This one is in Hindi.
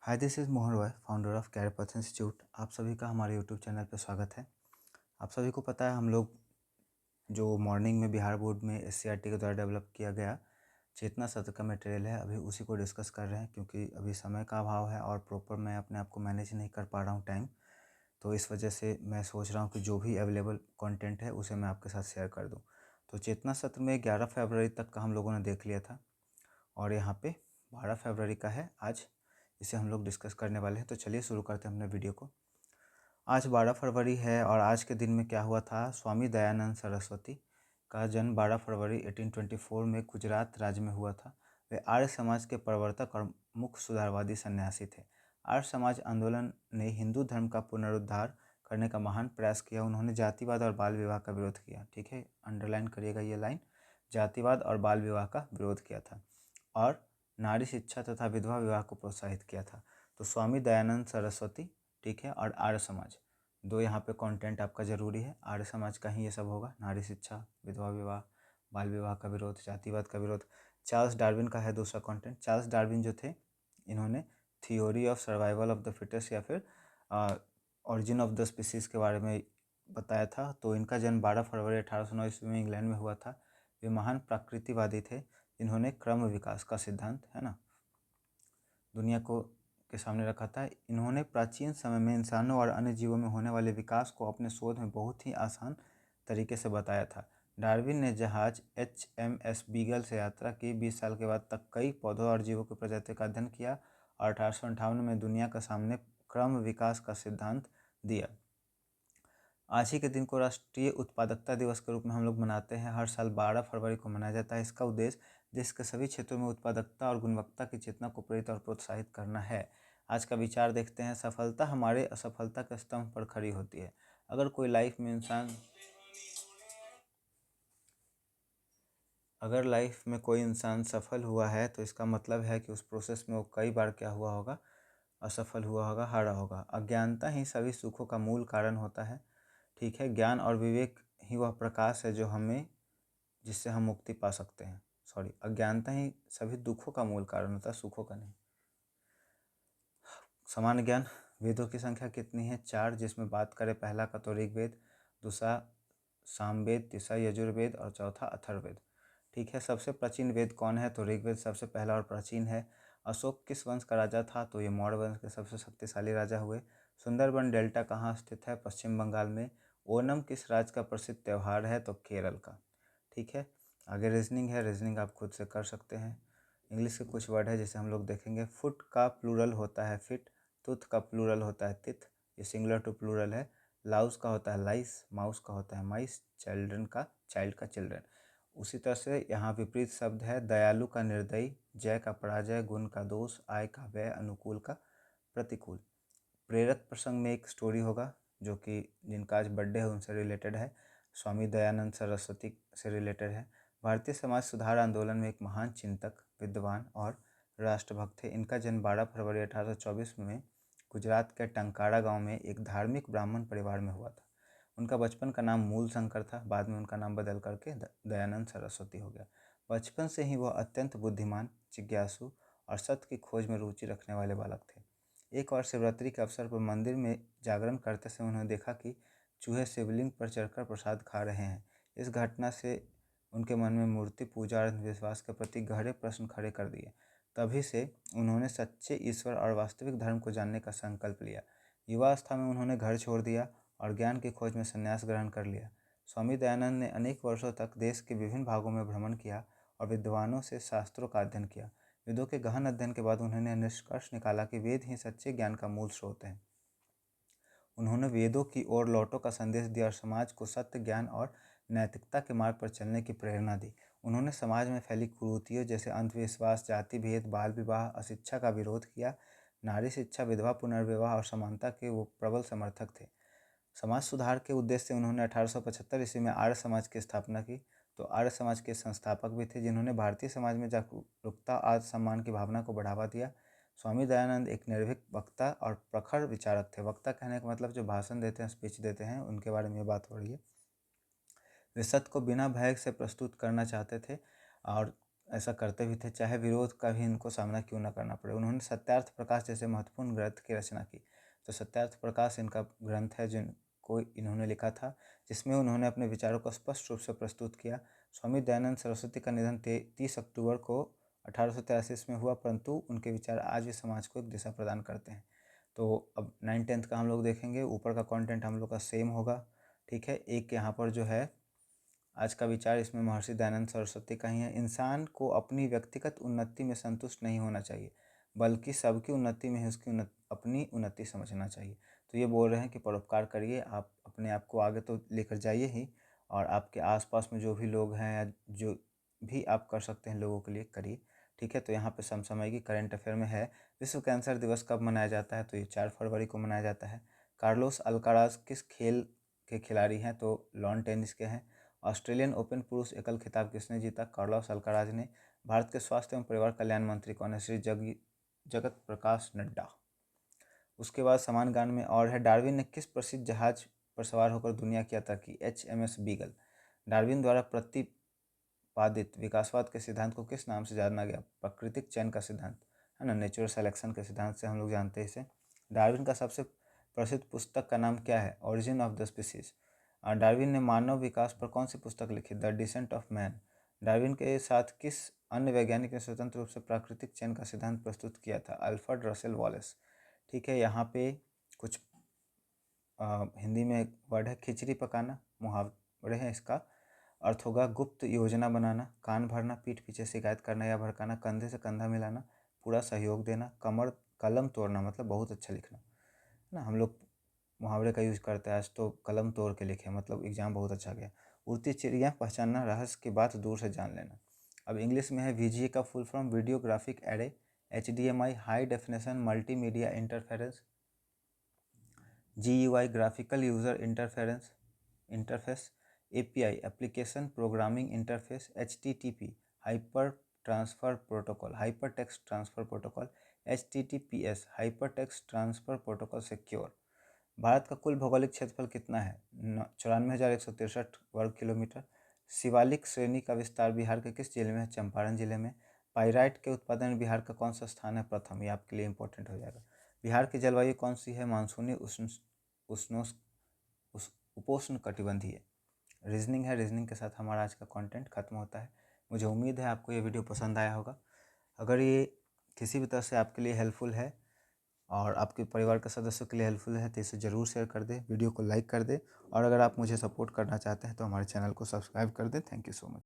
Hi, this is Mohan Roy, founder of Career Path Institute. आप सभी का हमारे यूट्यूब चैनल पर स्वागत है। आप सभी को पता है हम लोग जो मॉर्निंग में बिहार बोर्ड में एससीईआरटी के द्वारा डेवलप किया गया चेतना सत्र का मटेरियल है, अभी उसी को डिस्कस कर रहे हैं क्योंकि अभी समय का अभाव है और प्रॉपर मैं अपने आप को मैनेज नहीं कर पा रहा हूँ टाइम। तो इस वजह से मैं सोच रहा हूँ कि जो भी अवेलेबल कंटेंट है उसे मैं आपके साथ शेयर कर दूँ। तो चेतना सत्र में 11 फरवरी तक का हम लोगों ने देख लिया था और यहाँ पे 12 फरवरी का है आज, इसे हम लोग डिस्कस करने वाले हैं। तो चलिए शुरू करते हैं अपने वीडियो को। आज 12 फरवरी है और आज के दिन में क्या हुआ था, स्वामी दयानंद सरस्वती का जन्म 12 फरवरी 1824 में गुजरात राज्य में हुआ था। वे आर्य समाज के प्रवर्तक और मुख्य सुधारवादी सन्यासी थे। आर्य समाज आंदोलन ने हिंदू धर्म का पुनरुद्धार करने का महान प्रयास किया। उन्होंने जातिवाद और बाल विवाह का विरोध किया। ठीक है, अंडरलाइन करिएगा ये लाइन, जातिवाद और बाल विवाह का विरोध किया था और नारी शिक्षा तथा विधवा विवाह को प्रोत्साहित किया था। तो स्वामी दयानंद सरस्वती, ठीक है, और आर्य समाज, दो यहाँ पे कंटेंट आपका ज़रूरी है। आर्य समाज का ही ये सब होगा, नारी शिक्षा, विधवा विवाह, बाल विवाह का विरोध, जातिवाद का विरोध। चार्ल्स डार्विन का है दूसरा कंटेंट। चार्ल्स डार्विन जो थे, इन्होंने theory of survival of the fittest या फिर ऑरिजिन ऑफ द स्पीसीज़ के बारे में बताया था। तो इनका जन्म 12 फरवरी 1809 ईस्वी में इंग्लैंड में हुआ था। वे महान प्रकृतिवादी थे जिन्होंने क्रम विकास का सिद्धांत, है ना, दुनिया को के सामने रखा था। इन्होंने प्राचीन समय में इंसानों और अन्य जीवों में होने वाले विकास को अपने शोध में बहुत ही आसान तरीके से बताया था। डार्विन ने जहाज HMS बीगल से यात्रा की। 20 साल के बाद तक कई पौधों और जीवों की प्रजाति का अध्ययन किया और 1858 में दुनिया के सामने क्रम विकास का सिद्धांत दिया। आज ही के दिन को राष्ट्रीय उत्पादकता दिवस के रूप में हम लोग मनाते हैं। हर साल 12 फरवरी को मनाया जाता है। इसका उद्देश्य देश के सभी क्षेत्रों में उत्पादकता और गुणवत्ता की चेतना को प्रेरित और प्रोत्साहित करना है। आज का विचार देखते हैं। सफलता हमारे असफलता के स्तंभ पर खड़ी होती है। अगर कोई लाइफ में कोई इंसान सफल हुआ है तो इसका मतलब है कि उस प्रोसेस में वो कई बार क्या हुआ होगा, असफल हुआ होगा, हारा होगा। अज्ञानता ही सभी सुखों का मूल कारण होता है। ठीक है, ज्ञान और विवेक ही वह प्रकाश है जो हमें, जिससे हम मुक्ति पा सकते हैं। अज्ञानता ही सभी दुखों का मूल कारण होता है, सुखों का नहीं। सामान्य ज्ञान, वेदों की संख्या कितनी है? 4, जिसमें बात करें पहला का तो ऋग्वेद, दूसरा सामवेद, तीसरा यजुर्वेद और चौथा अथर्ववेद। ठीक है, सबसे प्राचीन वेद कौन है? तो ऋग्वेद सबसे पहला और प्राचीन है। अशोक किस वंश का राजा था? तो ये मौर्य वंश के सबसे शक्तिशाली राजा हुए। सुंदरबन डेल्टा कहाँ स्थित है? पश्चिम बंगाल में। ओणम किस राज्य का प्रसिद्ध त्यौहार है? तो केरल का। ठीक है, आगे रीजनिंग है, रीजनिंग आप खुद से कर सकते हैं। इंग्लिश के कुछ वर्ड है जिसे हम लोग देखेंगे। फुट का प्लूरल होता है फिट, तुथ का प्लूरल होता है तिथ, ये सिंगुलर टू प्लूरल है। लाउस का होता है लाइस, माउस का होता है माइस, चाइल्ड का चिल्ड्रन। उसी तरह से यहाँ विपरीत शब्द है। दयालु का निर्दयी, जय का पराजय, गुण का दोष, आय का व्यय, अनुकूल का प्रतिकूल। प्रेरक प्रसंग में एक स्टोरी होगा जो कि जिनका आज बर्थडे है उनसे रिलेटेड है, स्वामी दयानंद सरस्वती से रिलेटेड है। भारतीय समाज सुधार आंदोलन में एक महान चिंतक, विद्वान और राष्ट्रभक्त थे। इनका जन्म 12 फरवरी 1824 में गुजरात के टंकारा गांव में एक धार्मिक ब्राह्मण परिवार में हुआ था। उनका बचपन का नाम मूल शंकर था, बाद में उनका नाम बदल करके दयानंद सरस्वती हो गया। बचपन से ही वह अत्यंत बुद्धिमान, जिज्ञासु और सत्य की खोज में रुचि रखने वाले बालक थे। एक बार शिवरात्रि के अवसर पर मंदिर में जागरण करते समय उन्होंने देखा कि चूहे शिवलिंग पर चढ़कर प्रसाद खा रहे हैं। इस घटना से उनके मन में मूर्ति पूजा और अंधविश्वास के प्रति गहरे प्रश्न खड़े कर दिए। तभी से उन्होंने सच्चे ईश्वर और वास्तविक धर्म को जानने का संकल्प लिया। युवावस्था में उन्होंने घर छोड़ दिया और ज्ञान की खोज में संन्यास ग्रहण कर लिया। स्वामी दयानंद ने अनेक वर्षों तक देश के विभिन्न भागों में भ्रमण किया और विद्वानों से शास्त्रों का अध्ययन किया। वेदों के गहन अध्ययन के बाद उन्होंने निष्कर्ष निकाला कि वेद ही सच्चे ज्ञान का मूल स्रोत हैं। उन्होंने वेदों की ओर लौटो का संदेश दिया और समाज को सत्य, ज्ञान और नैतिकता के मार्ग पर चलने की प्रेरणा दी। उन्होंने समाज में फैली कुरीतियों जैसे अंधविश्वास, जाति भेद, बाल विवाह, अशिक्षा का विरोध किया। नारी शिक्षा, विधवा पुनर्विवाह और समानता के वो प्रबल समर्थक थे। समाज सुधार के उद्देश्य से उन्होंने 1875 ईस्वी में आर्य समाज की स्थापना की। तो आर्य समाज के संस्थापक भी थे जिन्होंने भारतीय समाज में जागरूकता, आत्म सम्मान की भावना को बढ़ावा दिया। स्वामी दयानंद एक निर्भीक वक्ता और प्रखर विचारक थे। वक्ता कहने का मतलब जो भाषण देते हैं, स्पीच देते हैं, उनके बारे में बात हो रही है। वे सत्य को बिना भय से प्रस्तुत करना चाहते थे और ऐसा करते भी थे, चाहे विरोध का भी इनको सामना क्यों ना करना पड़े। उन्होंने सत्यार्थ प्रकाश जैसे महत्वपूर्ण ग्रंथ की रचना की। तो सत्यार्थ प्रकाश इनका ग्रंथ है जिनको इन्होंने लिखा था, जिसमें उन्होंने अपने विचारों को स्पष्ट रूप से प्रस्तुत किया। स्वामी दयानंद सरस्वती का निधन 30 अक्टूबर को 1883 में हुआ, परंतु उनके विचार आज भी समाज को एक दिशा प्रदान करते हैं। तो अब 9th-10th का हम लोग देखेंगे, ऊपर का कंटेंट हम लोग का सेम होगा, ठीक है। एक यहाँ पर जो है आज का विचार, इसमें महर्षि दयानंद सरस्वती का ही है। इंसान को अपनी व्यक्तिगत उन्नति में संतुष्ट नहीं होना चाहिए, बल्कि सबकी उन्नति में ही उसकी अपनी उन्नति समझना चाहिए। तो ये बोल रहे हैं कि परोपकार करिए, आप अपने आप को आगे तो लेकर जाइए ही, और आपके आसपास में जो भी लोग हैं या जो भी आप कर सकते हैं लोगों के लिए करिए, ठीक है। तो यहाँ पे समसामयिक करंट अफेयर में है, विश्व कैंसर दिवस कब मनाया जाता है? तो ये 4 फरवरी को मनाया जाता है। कार्लोस अल्काराज किस खेल के खिलाड़ी हैं? तो लॉन टेनिस के हैं। ऑस्ट्रेलियन ओपन पुरुष एकल खिताब किसने जीता? कार्लोस अल्काराज ने। भारत के स्वास्थ्य एवं परिवार कल्याण मंत्री कौन है? श्री जगत प्रकाश नड्डा। उसके बाद समान गान में और है, डार्विन ने किस प्रसिद्ध जहाज पर सवार होकर दुनिया की यात्रा की? HMS beagle. डार्विन द्वारा प्रतिपादित विकासवाद के सिद्धांत को किस नाम से जाना गया? प्राकृतिक चयन का सिद्धांत, है ना, नेचुरल सिलेक्शन के सिद्धांत से हम लोग जानते हैं इसे। डार्विन का सबसे प्रसिद्ध पुस्तक का नाम क्या है? Origin of the species. Darwin ने मानव विकास पर कौन सी पुस्तक लिखी? The descent of man. Darwin के साथ किस अन्य वैज्ञानिक ने स्वतंत्र रूप से प्राकृतिक चयन का सिद्धांत प्रस्तुत किया था? Alfred Russel Wallace. ठीक है, यहाँ पे कुछ हिंदी में एक वर्ड है खिचड़ी पकाना, मुहावरे हैं, इसका अर्थ होगा गुप्त योजना बनाना, कान भरना, पीठ पीछे शिकायत करना या भड़काना, कंधे से कंधा मिलाना, पूरा सहयोग देना, कलम तोड़ना मतलब बहुत अच्छा लिखना, है ना। हम लोग मुहावरे का यूज़ करते हैं, आज तो कलम तोड़ के लिखे, मतलब एग्जाम बहुत अच्छा गया। उड़ती चिड़िया पहचानना, रहस्य की बात दूर से जान लेना। अब इंग्लिश में है, VGA का full form video graphic array, HDMI high definition multimedia interference, GUI graphical user interface, API application programming interface, HTTP hyper transfer protocol, hyper text transfer protocol, HTTPS hyper text transfer protocol secure. Bharat का कुल भौगोलिक क्षेत्रफल कितना है? 94,163 वर्ग किलोमीटर। शिवालिक श्रेणी का विस्तार बिहार के किस जिले में है? चंपारण जिले में। पाइराइट के उत्पादन में बिहार का कौन सा स्थान है? प्रथम। ये आपके लिए इंपॉर्टेंट हो जाएगा। बिहार की जलवायु कौन सी है? मानसूनी उपोष्ण कटिबंधीय। रीजनिंग है, रीजनिंग के साथ हमारा आज का कंटेंट खत्म होता है। मुझे उम्मीद है आपको ये वीडियो पसंद आया होगा। अगर ये किसी भी तरह से आपके लिए हेल्पफुल है और आपके परिवार के सदस्यों के लिए हेल्पफुल है तो इसे ज़रूर शेयर कर दें, वीडियो को लाइक कर दें, और अगर आप मुझे सपोर्ट करना चाहते हैं तो हमारे चैनल को सब्सक्राइब कर दें। Thank you so much.